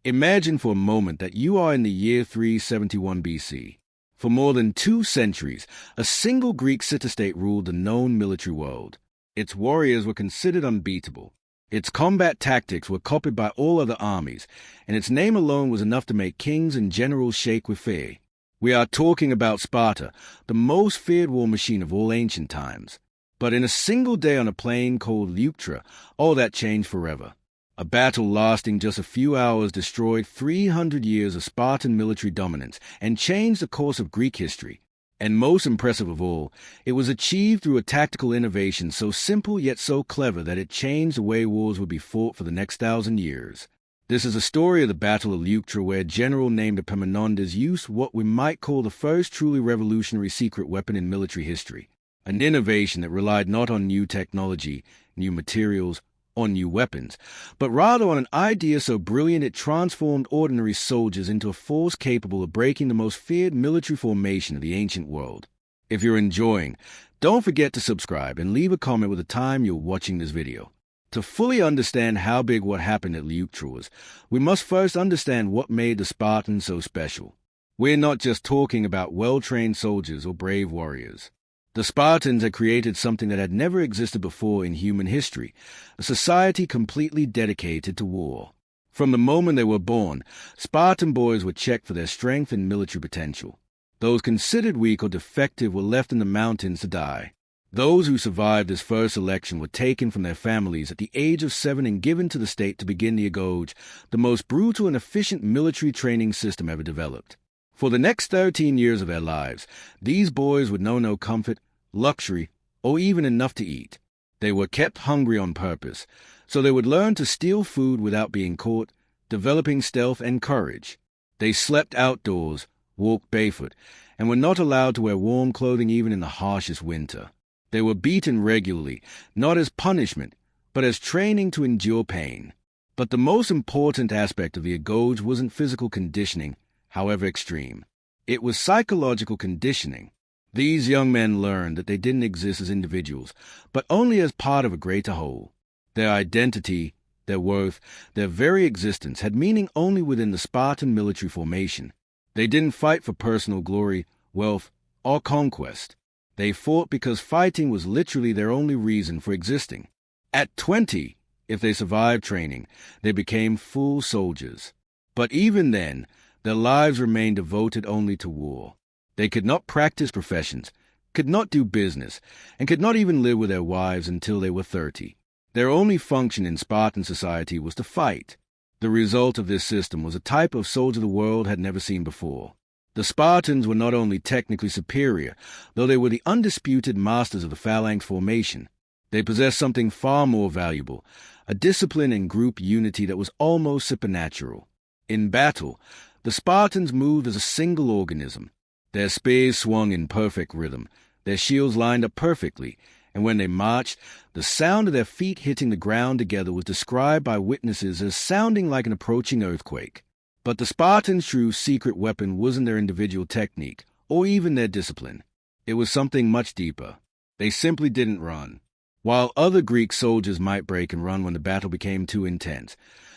Imagine for a moment that you are in the year 371 BC. For more than 2 centuries, a single Greek city-state ruled the known military world. Its warriors were considered unbeatable. Its combat tactics were copied by all other armies, and its name alone was enough to make kings and generals shake with fear. We are talking about Sparta, the most feared war machine of all ancient times. But in a single day on a plain called Leuctra, all that changed forever. A battle lasting just a few hours destroyed 300 years of Spartan military dominance and changed the course of Greek history. And most impressive of all, it was achieved through a tactical innovation so simple yet so clever that it changed the way wars would be fought for the next 1,000 years. This is a story of the Battle of Leuctra, where a general named Epaminondas used what we might call the first truly revolutionary secret weapon in military history, an innovation that relied not on new technology, new materials, or new weapons, but rather on an idea so brilliant it transformed ordinary soldiers into a force capable of breaking the most feared military formation of the ancient world. If you're enjoying, don't forget to subscribe and leave a comment with the time you're watching this video. To fully understand how big what happened at Leuctra was, we must first understand what made the Spartans so special. We're not just talking about well-trained soldiers or brave warriors. The Spartans had created something that had never existed before in human history, a society completely dedicated to war. From the moment they were born, Spartan boys were checked for their strength and military potential. Those considered weak or defective were left in the mountains to die. Those who survived this first selection were taken from their families at the age of 7 and given to the state to begin the agoge, the most brutal and efficient military training system ever developed. For the next 13 years of their lives, these boys would know no comfort, luxury, or even enough to eat. They were kept hungry on purpose, so they would learn to steal food without being caught, developing stealth and courage. They slept outdoors, walked barefoot, and were not allowed to wear warm clothing even in the harshest winter. They were beaten regularly, not as punishment, but as training to endure pain. But the most important aspect of the agoge wasn't physical conditioning, however extreme. It was psychological conditioning. These young men learned that they didn't exist as individuals, but only as part of a greater whole. Their identity, their worth, their very existence had meaning only within the Spartan military formation. They didn't fight for personal glory, wealth, or conquest. They fought because fighting was literally their only reason for existing. At 20, if they survived training, they became full soldiers. But even then, their lives remained devoted only to war. They could not practice professions, could not do business, and could not even live with their wives until they were 30. Their only function in Spartan society was to fight. The result of this system was a type of soldier the world had never seen before. The Spartans were not only technically superior, though they were the undisputed masters of the phalanx formation. They possessed something far more valuable, a discipline and group unity that was almost supernatural. In battle, the Spartans moved as a single organism. Their spears swung in perfect rhythm, their shields lined up perfectly, and when they marched, the sound of their feet hitting the ground together was described by witnesses as sounding like an approaching earthquake. But the Spartans' true secret weapon wasn't their individual technique, or even their discipline. It was something much deeper. They simply didn't run. While other Greek soldiers might break and run when the battle became too intense,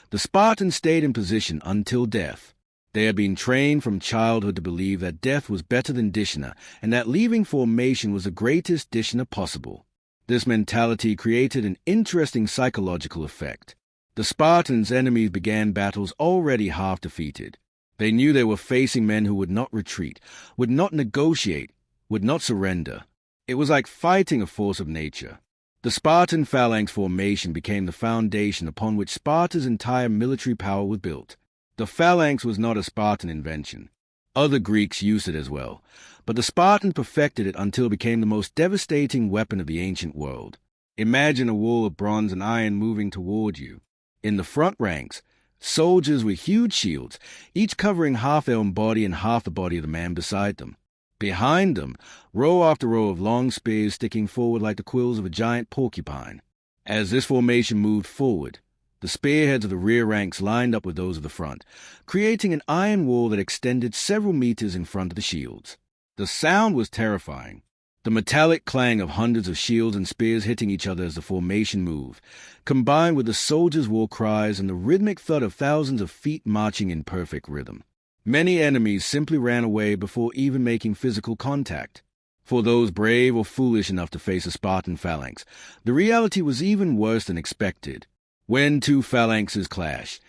the Spartans stayed in position until death. They had been trained from childhood to believe that death was better than dishonor, and that leaving formation was the greatest dishonor possible. This mentality created an interesting psychological effect. The Spartans' enemies began battles already half defeated. They knew they were facing men who would not retreat, would not negotiate, would not surrender. It was like fighting a force of nature. The Spartan Phalanx formation became the foundation upon which Sparta's entire military power was built. The phalanx was not a Spartan invention. Other Greeks used it as well, but the Spartans perfected it until it became the most devastating weapon of the ancient world. Imagine a wall of bronze and iron moving toward you. In the front ranks, soldiers with huge shields, each covering half their own body and half the body of the man beside them. Behind them, row after row of long spears sticking forward like the quills of a giant porcupine. As this formation moved forward, the spearheads of the rear ranks lined up with those of the front, creating an iron wall that extended several meters in front of the shields. The sound was terrifying. The metallic clang of hundreds of shields and spears hitting each other as the formation moved, combined with the soldiers' war cries and the rhythmic thud of thousands of feet marching in perfect rhythm. Many enemies simply ran away before even making physical contact. For those brave or foolish enough to face a Spartan phalanx, the reality was even worse than expected. When two phalanxes clashed,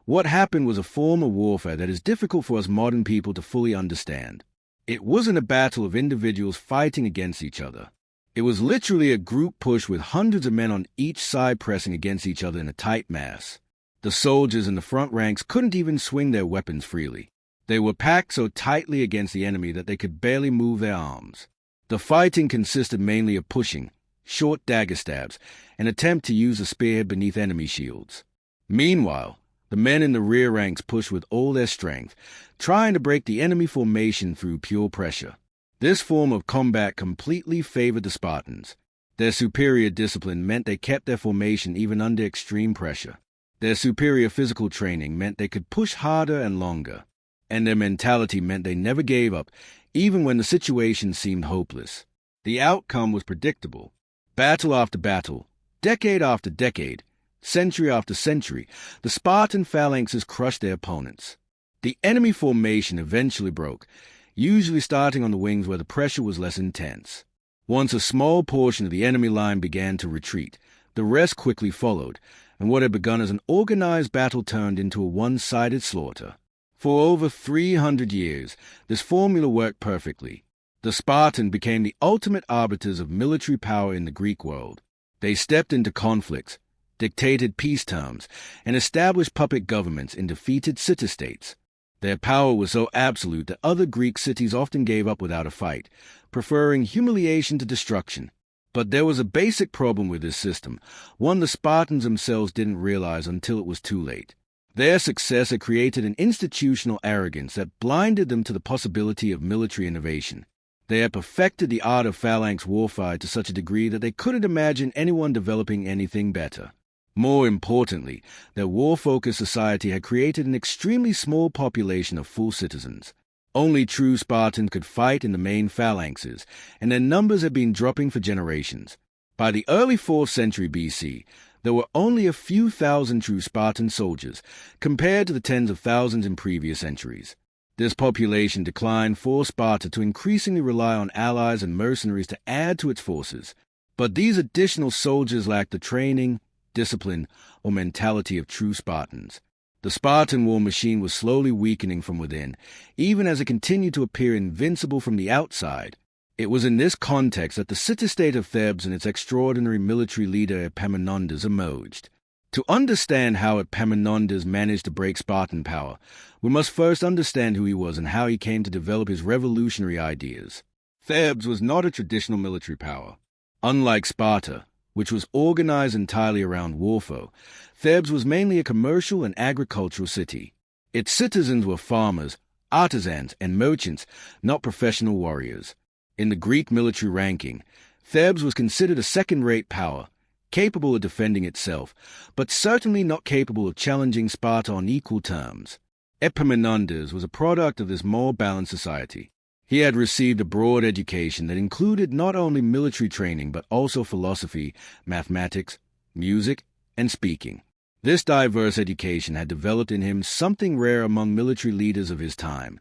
what happened was a form of warfare that is difficult for us modern people to fully understand. It wasn't a battle of individuals fighting against each other. It was literally a group push with hundreds of men on each side pressing against each other in a tight mass. The soldiers in the front ranks couldn't even swing their weapons freely. They were packed so tightly against the enemy that they could barely move their arms. The fighting consisted mainly of pushing, short dagger stabs, and attempt to use the spearhead beneath enemy shields. Meanwhile, the men in the rear ranks pushed with all their strength, trying to break the enemy formation through pure pressure. This form of combat completely favored the Spartans. Their superior discipline meant they kept their formation even under extreme pressure. Their superior physical training meant they could push harder and longer. And their mentality meant they never gave up, even when the situation seemed hopeless. The outcome was predictable. Battle after battle, decade after decade, century after century, the Spartan phalanxes crushed their opponents. The enemy formation eventually broke, usually starting on the wings where the pressure was less intense. Once a small portion of the enemy line began to retreat, the rest quickly followed, and what had begun as an organized battle turned into a one-sided slaughter. For over 300 years, this formula worked perfectly. The Spartan became the ultimate arbiters of military power in the Greek world. They stepped into conflicts, dictated peace terms, and established puppet governments in defeated city-states. Their power was so absolute that other Greek cities often gave up without a fight, preferring humiliation to destruction. But there was a basic problem with this system, one the Spartans themselves didn't realize until it was too late. Their success had created an institutional arrogance that blinded them to the possibility of military innovation. They had perfected the art of phalanx warfare to such a degree that they couldn't imagine anyone developing anything better. More importantly, their war-focused society had created an extremely small population of full citizens. Only true Spartans could fight in the main phalanxes, and their numbers had been dropping for generations. By the early 4th century BC, there were only a few thousand true Spartan soldiers, compared to the tens of thousands in previous centuries. This population decline forced Sparta to increasingly rely on allies and mercenaries to add to its forces. But these additional soldiers lacked the training, discipline, or mentality of true Spartans. The Spartan war machine was slowly weakening from within, even as it continued to appear invincible from the outside. It was in this context that the city-state of Thebes and its extraordinary military leader Epaminondas emerged. To understand how Epaminondas managed to break Spartan power, we must first understand who he was and how he came to develop his revolutionary ideas. Thebes was not a traditional military power. Unlike Sparta, which was organized entirely around warfare, Thebes was mainly a commercial and agricultural city. Its citizens were farmers, artisans, and merchants, not professional warriors. In the Greek military ranking, Thebes was considered a second-rate power, capable of defending itself, but certainly not capable of challenging Sparta on equal terms. Epaminondas was a product of this more balanced society. He had received a broad education that included not only military training but also philosophy, mathematics, music, and speaking. This diverse education had developed in him something rare among military leaders of his time,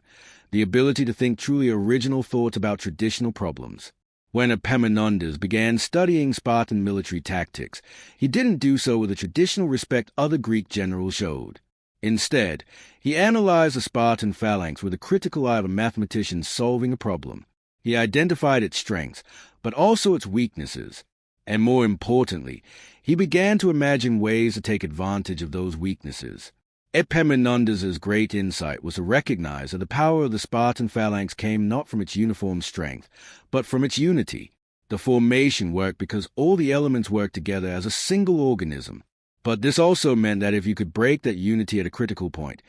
the ability to think truly original thoughts about traditional problems. When Epaminondas began studying Spartan military tactics, he didn't do so with the traditional respect other Greek generals showed. Instead, he analyzed the Spartan phalanx with a critical eye of a mathematician solving a problem. He identified its strengths, but also its weaknesses. And more importantly, he began to imagine ways to take advantage of those weaknesses. Epaminondas' great insight was to recognize that the power of the Spartan phalanx came not from its uniform strength, but from its unity. The formation worked because all the elements worked together as a single organism. But this also meant that if you could break that unity at a critical point,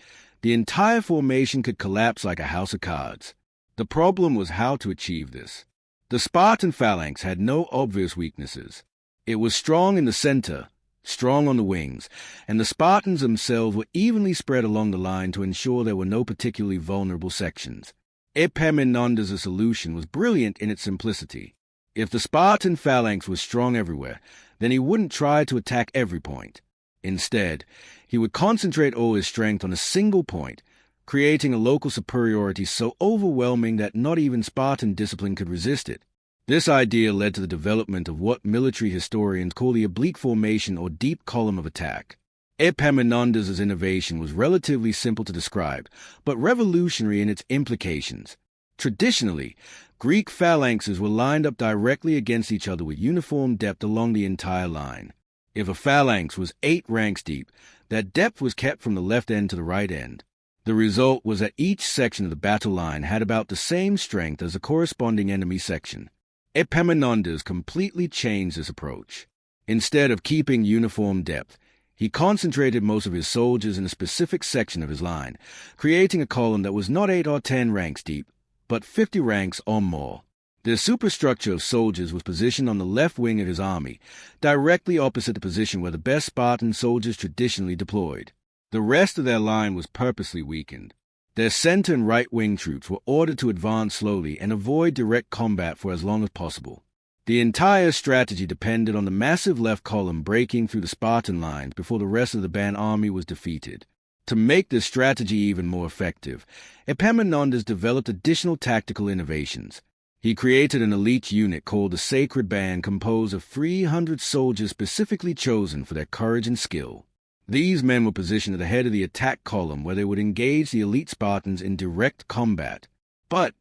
the entire formation could collapse like a house of cards. The problem was how to achieve this. The Spartan phalanx had no obvious weaknesses. It was strong in the center, strong on the wings, and the Spartans themselves were evenly spread along the line to ensure there were no particularly vulnerable sections. Epaminondas' solution was brilliant in its simplicity. If the Spartan phalanx was strong everywhere, then he wouldn't try to attack every point. Instead, he would concentrate all his strength on a single point, creating a local superiority so overwhelming that not even Spartan discipline could resist it. This idea led to the development of what military historians call the oblique formation or deep column of attack. Epaminondas' innovation was relatively simple to describe, but revolutionary in its implications. Traditionally, Greek phalanxes were lined up directly against each other with uniform depth along the entire line. If a phalanx was 8 ranks deep, that depth was kept from the left end to the right end. The result was that each section of the battle line had about the same strength as the corresponding enemy section. Epaminondas completely changed this approach. Instead of keeping uniform depth, he concentrated most of his soldiers in a specific section of his line, creating a column that was not 8 or 10 ranks deep, but 50 ranks or more. The superstructure of soldiers was positioned on the left wing of his army, directly opposite the position where the best Spartan soldiers traditionally deployed. The rest of their line was purposely weakened. Their center and right-wing troops were ordered to advance slowly and avoid direct combat for as long as possible. The entire strategy depended on the massive left column breaking through the Spartan lines before the rest of the Theban army was defeated. To make this strategy even more effective, Epaminondas developed additional tactical innovations. He created an elite unit called the Sacred Band composed of 300 soldiers specifically chosen for their courage and skill. These men were positioned at the head of the attack column where they would engage the elite Spartans in direct combat. But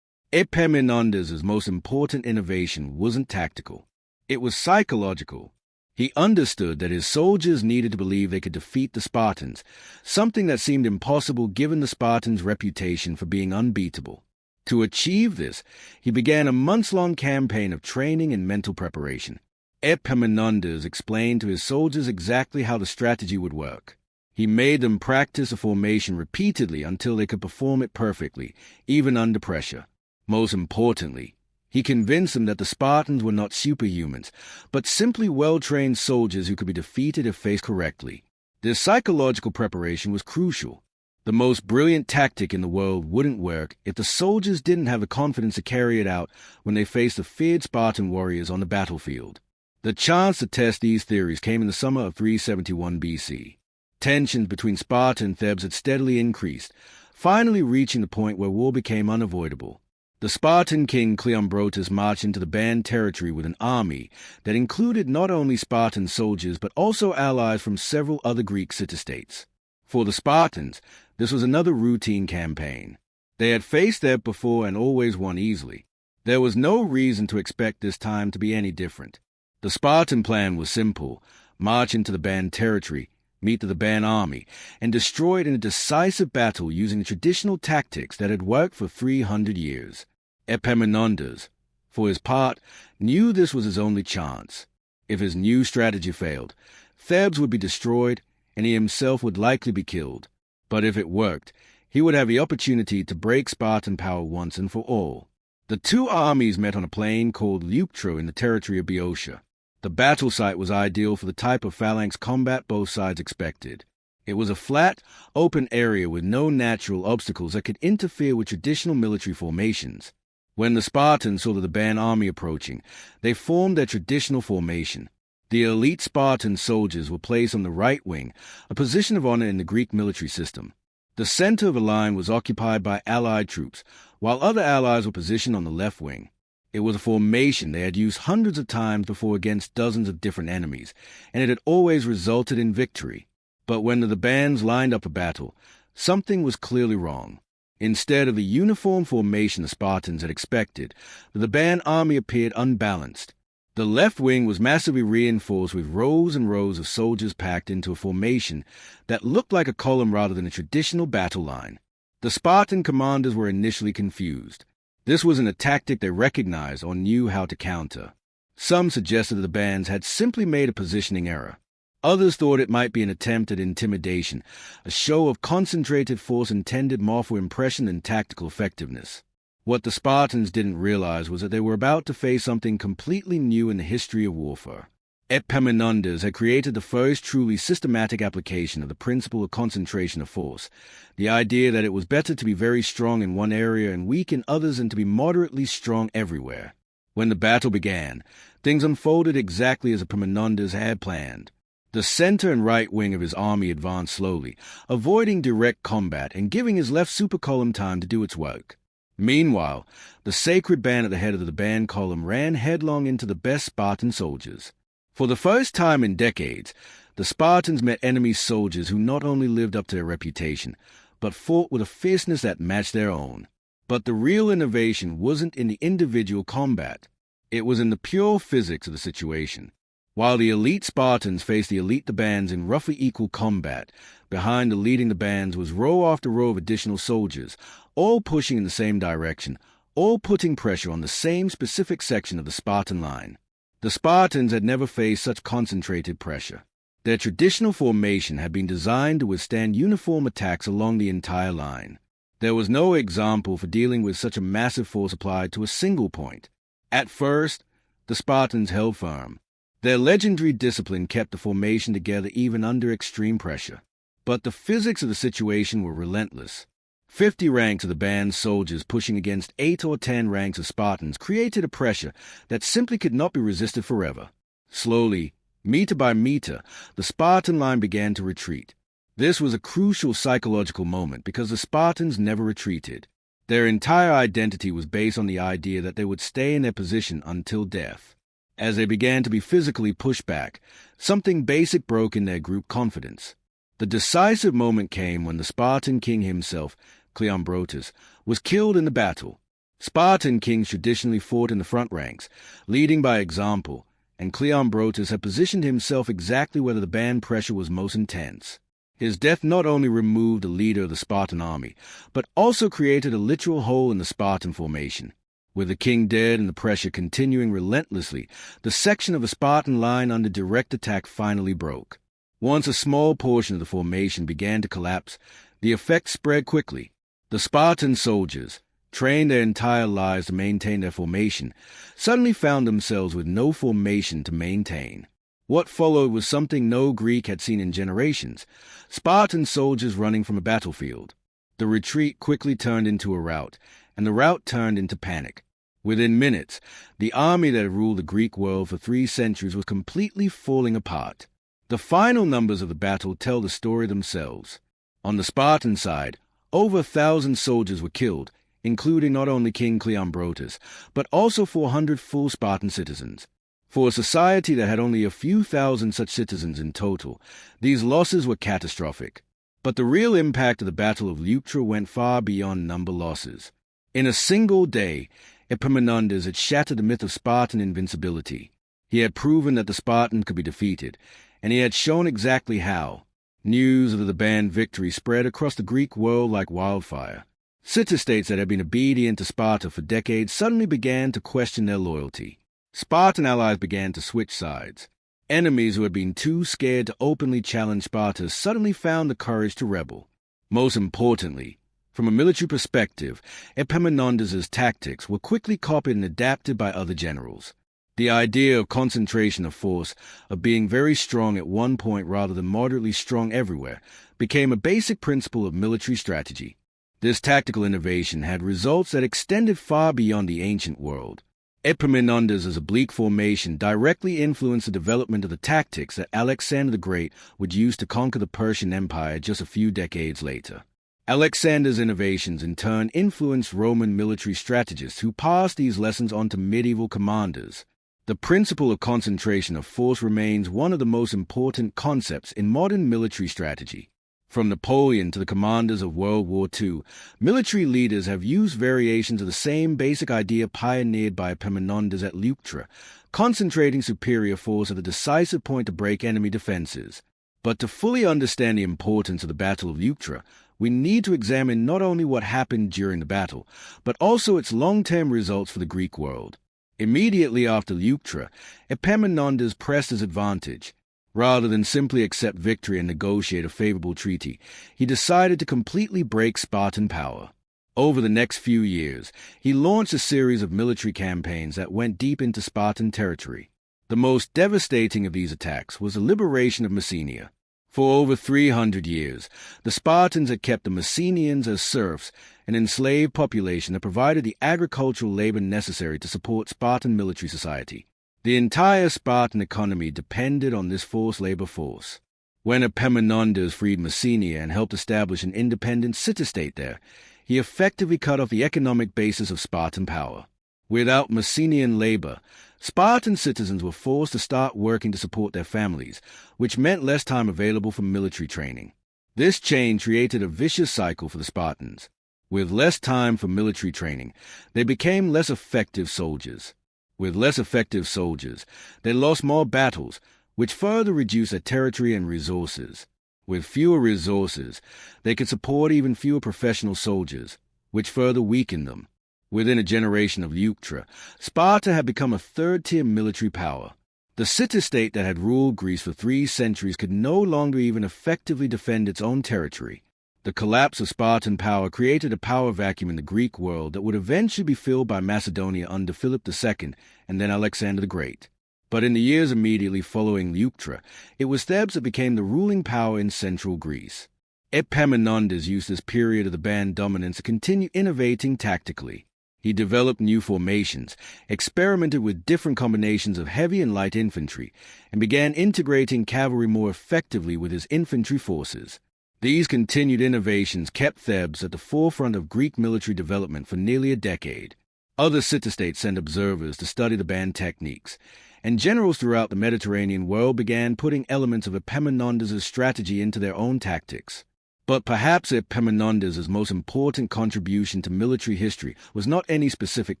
Epaminondas' most important innovation wasn't tactical. It was psychological. He understood that his soldiers needed to believe they could defeat the Spartans, something that seemed impossible given the Spartans' reputation for being unbeatable. To achieve this, he began a months-long campaign of training and mental preparation. Epaminondas explained to his soldiers exactly how the strategy would work. He made them practice a formation repeatedly until they could perform it perfectly, even under pressure. Most importantly, he convinced them that the Spartans were not superhumans, but simply well-trained soldiers who could be defeated if faced correctly. This psychological preparation was crucial. The most brilliant tactic in the world wouldn't work if the soldiers didn't have the confidence to carry it out when they faced the feared Spartan warriors on the battlefield. The chance to test these theories came in the summer of 371 BC. Tensions between Sparta and Thebes had steadily increased, finally reaching the point where war became unavoidable. The Spartan king Cleombrotus marched into the Theban territory with an army that included not only Spartan soldiers but also allies from several other Greek city-states. For the Spartans, this was another routine campaign. They had faced Thebes before and always won easily. There was no reason to expect this time to be any different. The Spartan plan was simple: march into the Theban territory, meet the Theban army, and destroy it in a decisive battle using the traditional tactics that had worked for 300 years. Epaminondas, for his part, knew this was his only chance. If his new strategy failed, Thebes would be destroyed, and he himself would likely be killed. But if it worked, he would have the opportunity to break Spartan power once and for all. The two armies met on a plain called Leuctra in the territory of Boeotia. The battle site was ideal for the type of phalanx combat both sides expected. It was a flat, open area with no natural obstacles that could interfere with traditional military formations. When the Spartans saw the Theban army approaching, they formed their traditional formation. The elite Spartan soldiers were placed on the right wing, a position of honor in the Greek military system. The center of the line was occupied by allied troops, while other allies were positioned on the left wing. It was a formation they had used hundreds of times before against dozens of different enemies, and it had always resulted in victory. But when the Thebans lined up for battle, something was clearly wrong. Instead of the uniform formation the Spartans had expected, the Theban army appeared unbalanced. The left wing was massively reinforced with rows and rows of soldiers packed into a formation that looked like a column rather than a traditional battle line. The Spartan commanders were initially confused. This wasn't a tactic they recognized or knew how to counter. Some suggested the Thebans had simply made a positioning error. Others thought it might be an attempt at intimidation, a show of concentrated force intended more for impression than tactical effectiveness. What the Spartans didn't realize was that they were about to face something completely new in the history of warfare. Epaminondas had created the first truly systematic application of the principle of concentration of force, the idea that it was better to be very strong in one area and weak in others than to be moderately strong everywhere. When the battle began, things unfolded exactly as Epaminondas had planned. The center and right wing of his army advanced slowly, avoiding direct combat and giving his left supercolumn time to do its work. Meanwhile, the sacred band at the head of the band column ran headlong into the best Spartan soldiers. For the first time in decades, the Spartans met enemy soldiers who not only lived up to their reputation, but fought with a fierceness that matched their own. But the real innovation wasn't in the individual combat. It was in the pure physics of the situation. While the elite Spartans faced the elite Thebans in roughly equal combat, behind the leading Thebans was row after row of additional soldiers, all pushing in the same direction, all putting pressure on the same specific section of the Spartan line. The Spartans had never faced such concentrated pressure. Their traditional formation had been designed to withstand uniform attacks along the entire line. There was no example for dealing with such a massive force applied to a single point. At first, the Spartans held firm. Their legendary discipline kept the formation together even under extreme pressure. But the physics of the situation were relentless. 50 ranks of the band's soldiers pushing against 8 or 10 ranks of Spartans created a pressure that simply could not be resisted forever. Slowly, meter by meter, the Spartan line began to retreat. This was a crucial psychological moment because the Spartans never retreated. Their entire identity was based on the idea that they would stay in their position until death. As they began to be physically pushed back, something basic broke in their group confidence. The decisive moment came when the Spartan king himself, Cleombrotus, was killed in the battle. Spartan kings traditionally fought in the front ranks, leading by example, and Cleombrotus had positioned himself exactly where the band pressure was most intense. His death not only removed the leader of the Spartan army, but also created a literal hole in the Spartan formation. With the king dead and the pressure continuing relentlessly, the section of the Spartan line under direct attack finally broke. Once a small portion of the formation began to collapse, the effect spread quickly. The Spartan soldiers, trained their entire lives to maintain their formation, suddenly found themselves with no formation to maintain. What followed was something no Greek had seen in generations: Spartan soldiers running from a battlefield. The retreat quickly turned into a rout, and the rout turned into panic. Within minutes, the army that had ruled the Greek world for 3 centuries was completely falling apart. The final numbers of the battle tell the story themselves. On the Spartan side, over 1,000 soldiers were killed, including not only King Cleombrotus, but also 400 full Spartan citizens. For a society that had only a few thousand such citizens in total, these losses were catastrophic. But the real impact of the Battle of Leuctra went far beyond number losses. In a single day, Epaminondas had shattered the myth of Spartan invincibility. He had proven that the Spartans could be defeated, and he had shown exactly how. News of the Theban victory spread across the Greek world like wildfire. City-states that had been obedient to Sparta for decades suddenly began to question their loyalty. Spartan allies began to switch sides. Enemies who had been too scared to openly challenge Sparta suddenly found the courage to rebel. Most importantly, from a military perspective, Epaminondas' tactics were quickly copied and adapted by other generals. The idea of concentration of force, of being very strong at one point rather than moderately strong everywhere, became a basic principle of military strategy. This tactical innovation had results that extended far beyond the ancient world. Epaminondas' oblique formation directly influenced the development of the tactics that Alexander the Great would use to conquer the Persian Empire just a few decades later. Alexander's innovations in turn influenced Roman military strategists who passed these lessons on to medieval commanders. The principle of concentration of force remains one of the most important concepts in modern military strategy. From Napoleon to the commanders of World War II, military leaders have used variations of the same basic idea pioneered by Epaminondas at Leuctra, concentrating superior force at the decisive point to break enemy defenses. But to fully understand the importance of the Battle of Leuctra, we need to examine not only what happened during the battle, but also its long-term results for the Greek world. Immediately after Leuctra, Epaminondas pressed his advantage. Rather than simply accept victory and negotiate a favorable treaty, he decided to completely break Spartan power. Over the next few years, he launched a series of military campaigns that went deep into Spartan territory. The most devastating of these attacks was the liberation of Messenia. For over 300 years, the Spartans had kept the Messenians as serfs, an enslaved population that provided the agricultural labor necessary to support Spartan military society. The entire Spartan economy depended on this forced labor force. When Epaminondas freed Messenia and helped establish an independent city-state there, he effectively cut off the economic basis of Spartan power. Without Messenian labor, Spartan citizens were forced to start working to support their families, which meant less time available for military training. This change created a vicious cycle for the Spartans. With less time for military training, they became less effective soldiers. With less effective soldiers, they lost more battles, which further reduced their territory and resources. With fewer resources, they could support even fewer professional soldiers, which further weakened them. Within a generation of Leuctra, Sparta had become a third-tier military power. The city-state that had ruled Greece for 3 centuries could no longer even effectively defend its own territory. The collapse of Spartan power created a power vacuum in the Greek world that would eventually be filled by Macedonia under Philip II and then Alexander the Great. But in the years immediately following Leuctra, it was Thebes that became the ruling power in central Greece. Epaminondas used this period of the band dominance to continue innovating tactically. He developed new formations, experimented with different combinations of heavy and light infantry, and began integrating cavalry more effectively with his infantry forces. These continued innovations kept Thebes at the forefront of Greek military development for nearly a decade. Other city-states sent observers to study the band techniques, and generals throughout the Mediterranean world began putting elements of Epaminondas' strategy into their own tactics. But perhaps Epaminondas' most important contribution to military history was not any specific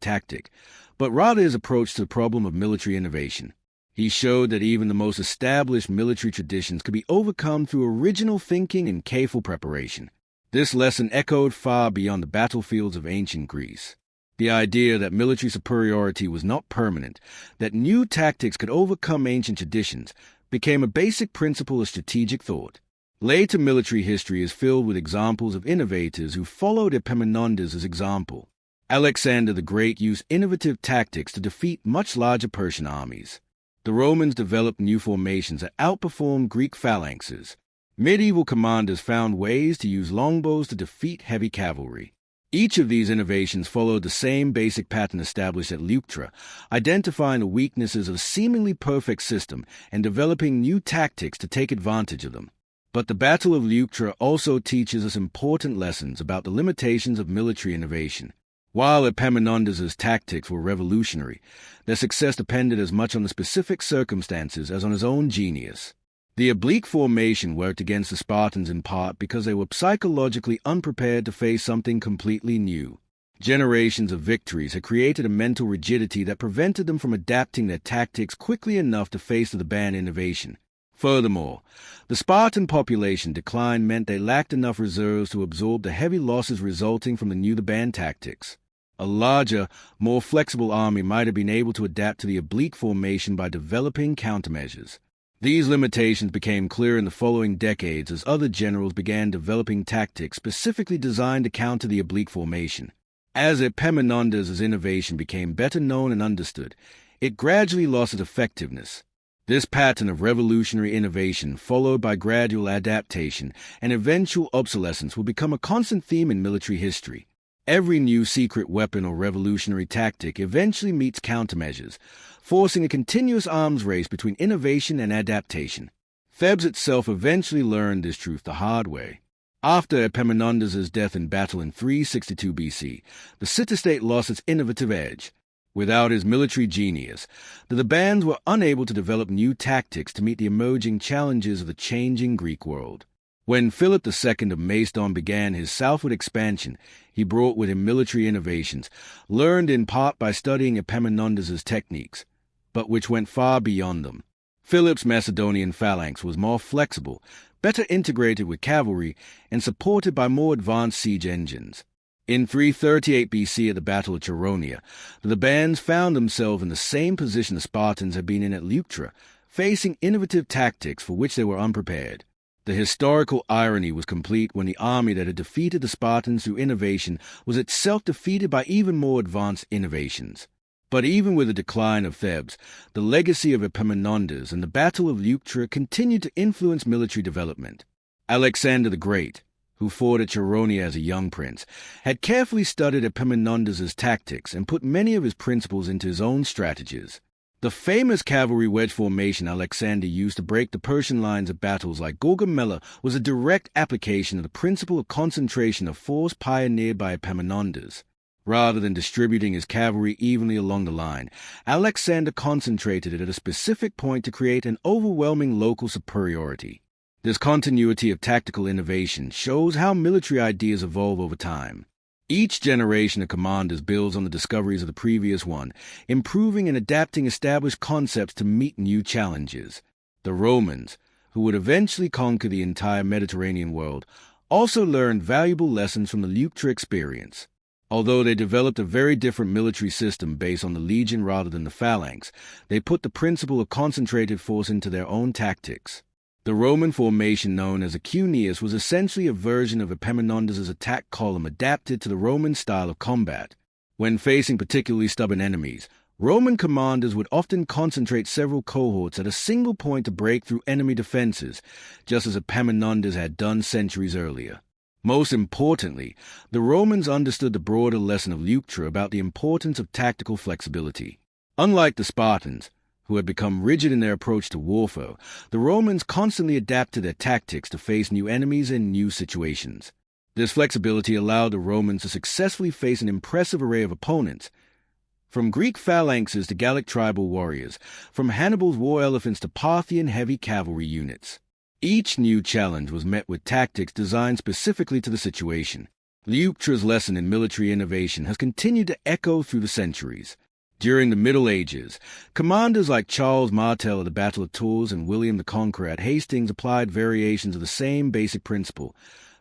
tactic, but rather his approach to the problem of military innovation. He showed that even the most established military traditions could be overcome through original thinking and careful preparation. This lesson echoed far beyond the battlefields of ancient Greece. The idea that military superiority was not permanent, that new tactics could overcome ancient traditions, became a basic principle of strategic thought. Later military history is filled with examples of innovators who followed Epaminondas' example. Alexander the Great used innovative tactics to defeat much larger Persian armies. The Romans developed new formations that outperformed Greek phalanxes. Medieval commanders found ways to use longbows to defeat heavy cavalry. Each of these innovations followed the same basic pattern established at Leuctra, identifying the weaknesses of a seemingly perfect system and developing new tactics to take advantage of them. But the Battle of Leuctra also teaches us important lessons about the limitations of military innovation. While Epaminondas' tactics were revolutionary, their success depended as much on the specific circumstances as on his own genius. The oblique formation worked against the Spartans in part because they were psychologically unprepared to face something completely new. Generations of victories had created a mental rigidity that prevented them from adapting their tactics quickly enough to face the Theban innovation. Furthermore, the Spartan population decline meant they lacked enough reserves to absorb the heavy losses resulting from the new Theban tactics. A larger, more flexible army might have been able to adapt to the oblique formation by developing countermeasures. These limitations became clear in the following decades as other generals began developing tactics specifically designed to counter the oblique formation. As Epaminondas' innovation became better known and understood, it gradually lost its effectiveness. This pattern of revolutionary innovation, followed by gradual adaptation and eventual obsolescence, will become a constant theme in military history. Every new secret weapon or revolutionary tactic eventually meets countermeasures, forcing a continuous arms race between innovation and adaptation. Thebes itself eventually learned this truth the hard way. After Epaminondas' death in battle in 362 BC, the city-state lost its innovative edge. Without his military genius, the Thebans were unable to develop new tactics to meet the emerging challenges of the changing Greek world. When Philip II of Macedon began his southward expansion, he brought with him military innovations, learned in part by studying Epaminondas' techniques, but which went far beyond them. Philip's Macedonian phalanx was more flexible, better integrated with cavalry, and supported by more advanced siege engines. In 338 BC at the Battle of Chaeronea, the Thebans found themselves in the same position the Spartans had been in at Leuctra, facing innovative tactics for which they were unprepared. The historical irony was complete when the army that had defeated the Spartans through innovation was itself defeated by even more advanced innovations. But even with the decline of Thebes, the legacy of Epaminondas and the Battle of Leuctra continued to influence military development. Alexander the Great, who fought at Chaeronea as a young prince, had carefully studied Epaminondas' tactics and put many of his principles into his own strategies. The famous cavalry wedge formation Alexander used to break the Persian lines of battles like Gaugamela was a direct application of the principle of concentration of force pioneered by Epaminondas. Rather than distributing his cavalry evenly along the line, Alexander concentrated it at a specific point to create an overwhelming local superiority. This continuity of tactical innovation shows how military ideas evolve over time. Each generation of commanders builds on the discoveries of the previous one, improving and adapting established concepts to meet new challenges. The Romans, who would eventually conquer the entire Mediterranean world, also learned valuable lessons from the Leuctra experience. Although they developed a very different military system based on the legion rather than the phalanx, they put the principle of concentrated force into their own tactics. The Roman formation known as a cuneus was essentially a version of Epaminondas' attack column adapted to the Roman style of combat. When facing particularly stubborn enemies, Roman commanders would often concentrate several cohorts at a single point to break through enemy defenses, just as Epaminondas had done centuries earlier. Most importantly, the Romans understood the broader lesson of Leuctra about the importance of tactical flexibility. Unlike the Spartans, who had become rigid in their approach to warfare, the Romans constantly adapted their tactics to face new enemies and new situations. This flexibility allowed the Romans to successfully face an impressive array of opponents, from Greek phalanxes to Gallic tribal warriors, from Hannibal's war elephants to Parthian heavy cavalry units. Each new challenge was met with tactics designed specifically to the situation. Leuctra's lesson in military innovation has continued to echo through the centuries. During the Middle Ages, commanders like Charles Martel at the Battle of Tours and William the Conqueror at Hastings applied variations of the same basic principle,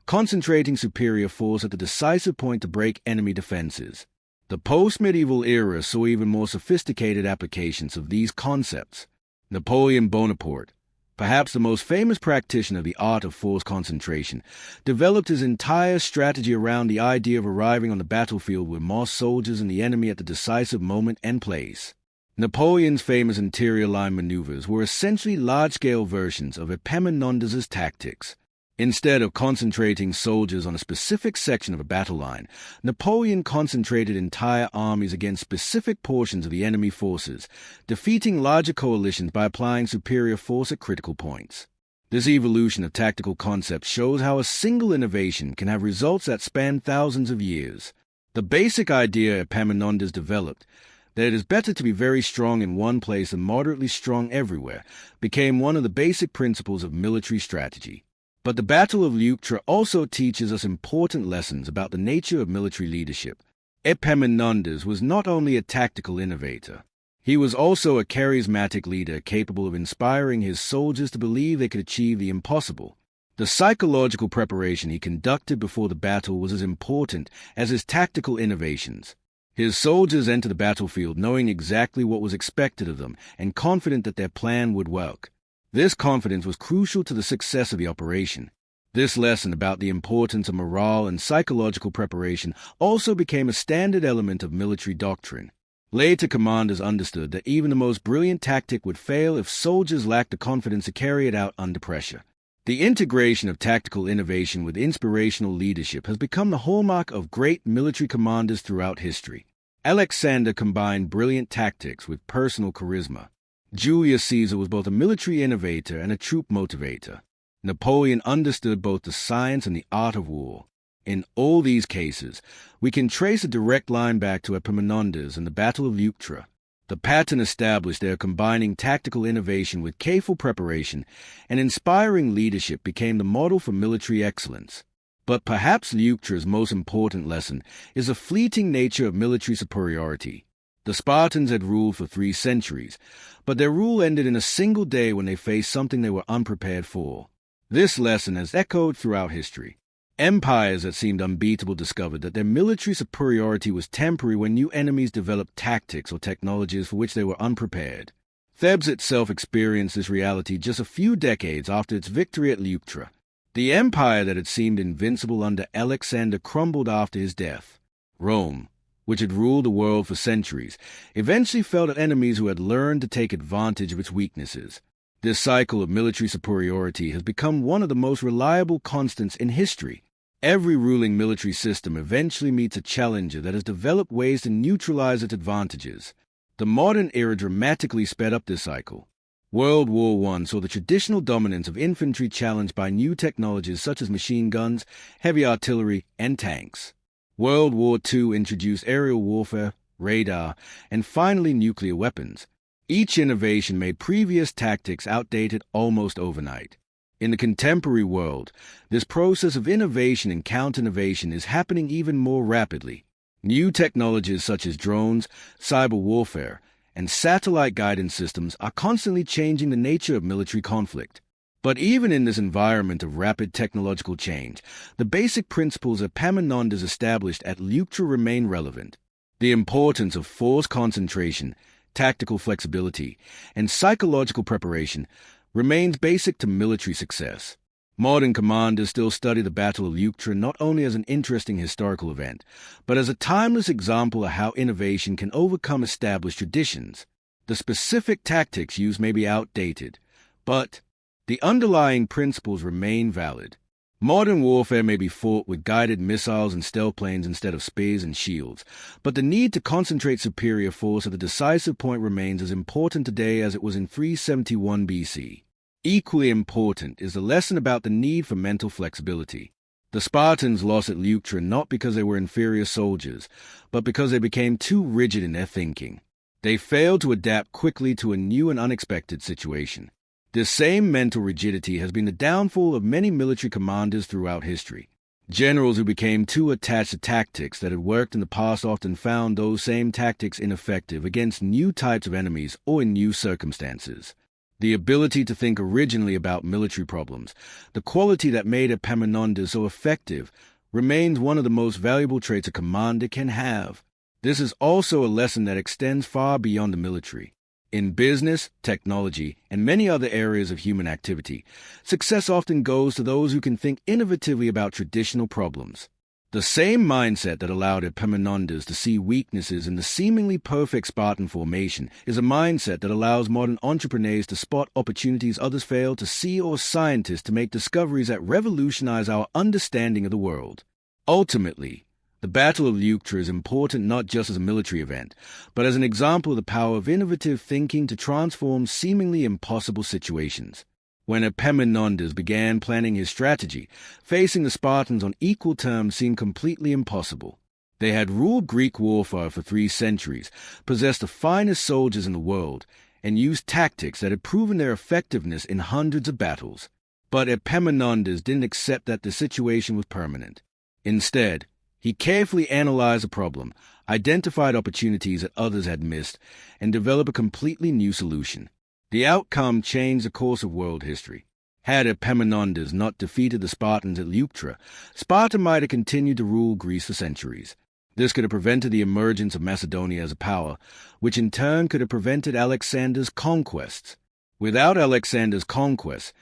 concentrating superior force at the decisive point to break enemy defenses. The post-medieval era saw even more sophisticated applications of these concepts. Napoleon Bonaparte, perhaps the most famous practitioner of the art of force concentration, developed his entire strategy around the idea of arriving on the battlefield with more soldiers and the enemy at the decisive moment and place. Napoleon's famous interior line maneuvers were essentially large-scale versions of Epaminondas' tactics. Instead of concentrating soldiers on a specific section of a battle line, Napoleon concentrated entire armies against specific portions of the enemy forces, defeating larger coalitions by applying superior force at critical points. This evolution of tactical concepts shows how a single innovation can have results that span thousands of years. The basic idea Epaminondas developed, that it is better to be very strong in one place than moderately strong everywhere, became one of the basic principles of military strategy. But the Battle of Leuctra also teaches us important lessons about the nature of military leadership. Epaminondas was not only a tactical innovator, he was also a charismatic leader capable of inspiring his soldiers to believe they could achieve the impossible. The psychological preparation he conducted before the battle was as important as his tactical innovations. His soldiers entered the battlefield knowing exactly what was expected of them and confident that their plan would work. This confidence was crucial to the success of the operation. This lesson about the importance of morale and psychological preparation also became a standard element of military doctrine. Later commanders understood that even the most brilliant tactic would fail if soldiers lacked the confidence to carry it out under pressure. The integration of tactical innovation with inspirational leadership has become the hallmark of great military commanders throughout history. Alexander combined brilliant tactics with personal charisma. Julius Caesar was both a military innovator and a troop motivator. Napoleon understood both the science and the art of war. In all these cases, we can trace a direct line back to Epaminondas and the Battle of Leuctra. The pattern established there combining tactical innovation with careful preparation and inspiring leadership became the model for military excellence. But perhaps Leuctra's most important lesson is the fleeting nature of military superiority. The Spartans had ruled for 3 centuries, but their rule ended in a single day when they faced something they were unprepared for. This lesson has echoed throughout history. Empires that seemed unbeatable discovered that their military superiority was temporary when new enemies developed tactics or technologies for which they were unprepared. Thebes itself experienced this reality just a few decades after its victory at Leuctra. The empire that had seemed invincible under Alexander crumbled after his death. Rome, which had ruled the world for centuries, eventually fell to enemies who had learned to take advantage of its weaknesses. This cycle of military superiority has become one of the most reliable constants in history. Every ruling military system eventually meets a challenger that has developed ways to neutralize its advantages. The modern era dramatically sped up this cycle. World War I saw the traditional dominance of infantry challenged by new technologies such as machine guns, heavy artillery, and tanks. World War II introduced aerial warfare, radar, and finally nuclear weapons. Each innovation made previous tactics outdated almost overnight. In the contemporary world, this process of innovation and counter-innovation is happening even more rapidly. New technologies such as drones, cyber warfare, and satellite guidance systems are constantly changing the nature of military conflict. But even in this environment of rapid technological change, the basic principles Epaminondas established at Leuctra remain relevant. The importance of force concentration, tactical flexibility, and psychological preparation remains basic to military success. Modern commanders still study the Battle of Leuctra not only as an interesting historical event, but as a timeless example of how innovation can overcome established traditions. The specific tactics used may be outdated, but the underlying principles remain valid. Modern warfare may be fought with guided missiles and stealth planes instead of spears and shields, but the need to concentrate superior force at the decisive point remains as important today as it was in 371 BC. Equally important is the lesson about the need for mental flexibility. The Spartans lost at Leuctra not because they were inferior soldiers, but because they became too rigid in their thinking. They failed to adapt quickly to a new and unexpected situation. This same mental rigidity has been the downfall of many military commanders throughout history. Generals who became too attached to tactics that had worked in the past often found those same tactics ineffective against new types of enemies or in new circumstances. The ability to think originally about military problems, the quality that made Epaminondas so effective, remains one of the most valuable traits a commander can have. This is also a lesson that extends far beyond the military. In business, technology, and many other areas of human activity, success often goes to those who can think innovatively about traditional problems. The same mindset that allowed Epaminondas to see weaknesses in the seemingly perfect Spartan formation is a mindset that allows modern entrepreneurs to spot opportunities others fail to see or scientists to make discoveries that revolutionize our understanding of the world. Ultimately, the Battle of Leuctra is important not just as a military event, but as an example of the power of innovative thinking to transform seemingly impossible situations. When Epaminondas began planning his strategy, facing the Spartans on equal terms seemed completely impossible. They had ruled Greek warfare for 3 centuries, possessed the finest soldiers in the world, and used tactics that had proven their effectiveness in hundreds of battles. But Epaminondas didn't accept that the situation was permanent. Instead, he carefully analyzed the problem, identified opportunities that others had missed, and developed a completely new solution. The outcome changed the course of world history. Had Epaminondas not defeated the Spartans at Leuctra, Sparta might have continued to rule Greece for centuries. This could have prevented the emergence of Macedonia as a power, which in turn could have prevented Alexander's conquests. Without Alexander's conquests,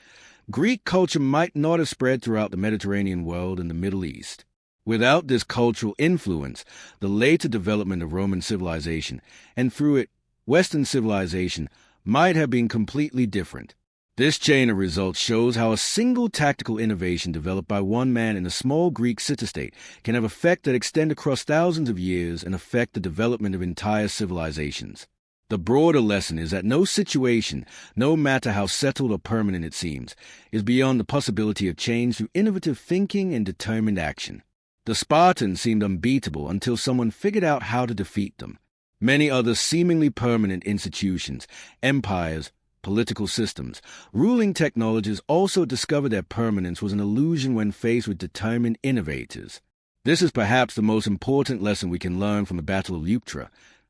Greek culture might not have spread throughout the Mediterranean world and the Middle East. Without this cultural influence, the later development of Roman civilization, and through it, Western civilization, might have been completely different. This chain of results shows how a single tactical innovation developed by one man in a small Greek city-state can have effect that extend across thousands of years and affect the development of entire civilizations. The broader lesson is that no situation, no matter how settled or permanent it seems, is beyond the possibility of change through innovative thinking and determined action. The Spartans seemed unbeatable until someone figured out how to defeat them. Many other seemingly permanent institutions, empires, political systems, ruling technologies also discovered their permanence was an illusion when faced with determined innovators. This is perhaps the most important lesson we can learn from the Battle of Leuctra,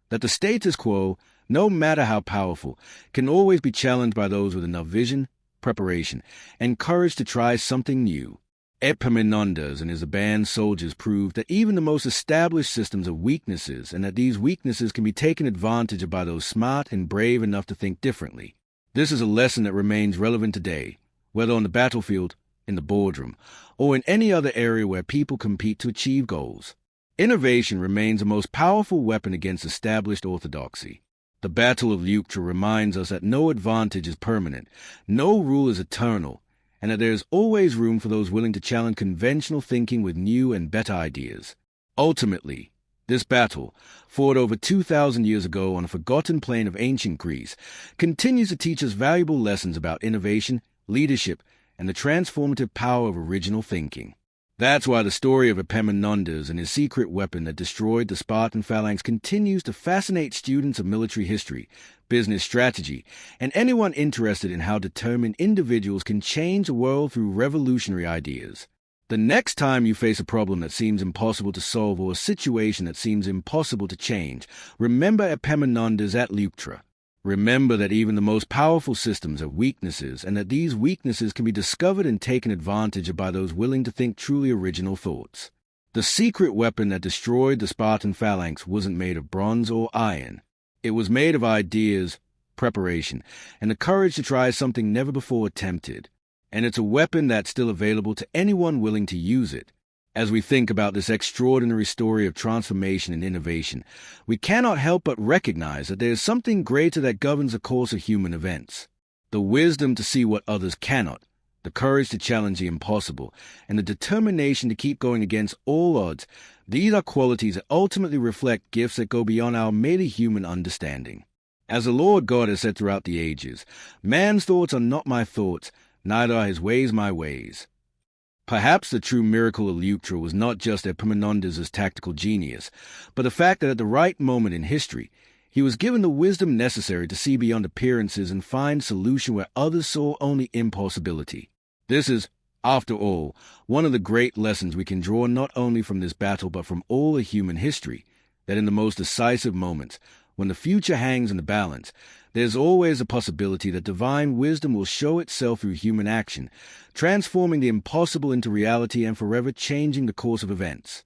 that the status quo, no matter how powerful, can always be challenged by those with enough vision, preparation, and courage to try something new. Epaminondas and his band soldiers proved that even the most established systems have weaknesses, and that these weaknesses can be taken advantage of by those smart and brave enough to think differently. This is a lesson that remains relevant today, whether on the battlefield, in the boardroom, or in any other area where people compete to achieve goals. Innovation remains the most powerful weapon against established orthodoxy. The Battle of Leuctra reminds us that no advantage is permanent, no rule is eternal, and that there is always room for those willing to challenge conventional thinking with new and better ideas. Ultimately, this battle, fought over 2,000 years ago on a forgotten plain of ancient Greece, continues to teach us valuable lessons about innovation, leadership, and the transformative power of original thinking. That's why the story of Epaminondas and his secret weapon that destroyed the Spartan Phalanx continues to fascinate students of military history, business strategy, and anyone interested in how determined individuals can change the world through revolutionary ideas. The next time you face a problem that seems impossible to solve or a situation that seems impossible to change, remember Epaminondas at Leuctra. Remember that even the most powerful systems have weaknesses, and that these weaknesses can be discovered and taken advantage of by those willing to think truly original thoughts. The secret weapon that destroyed the Spartan Phalanx wasn't made of bronze or iron. It was made of ideas, preparation, and the courage to try something never before attempted. And it's a weapon that's still available to anyone willing to use it. As we think about this extraordinary story of transformation and innovation, we cannot help but recognize that there is something greater that governs the course of human events. The wisdom to see what others cannot, the courage to challenge the impossible, and the determination to keep going against all odds, these are qualities that ultimately reflect gifts that go beyond our merely human understanding. As the Lord God has said throughout the ages, man's thoughts are not my thoughts, neither are his ways my ways. Perhaps the true miracle of Leuctra was not just Epaminondas' tactical genius, but the fact that at the right moment in history, he was given the wisdom necessary to see beyond appearances and find solution where others saw only impossibility. This is, after all, one of the great lessons we can draw not only from this battle but from all of human history, that in the most decisive moments, when the future hangs in the balance, there's always a possibility that divine wisdom will show itself through human action, transforming the impossible into reality and forever changing the course of events.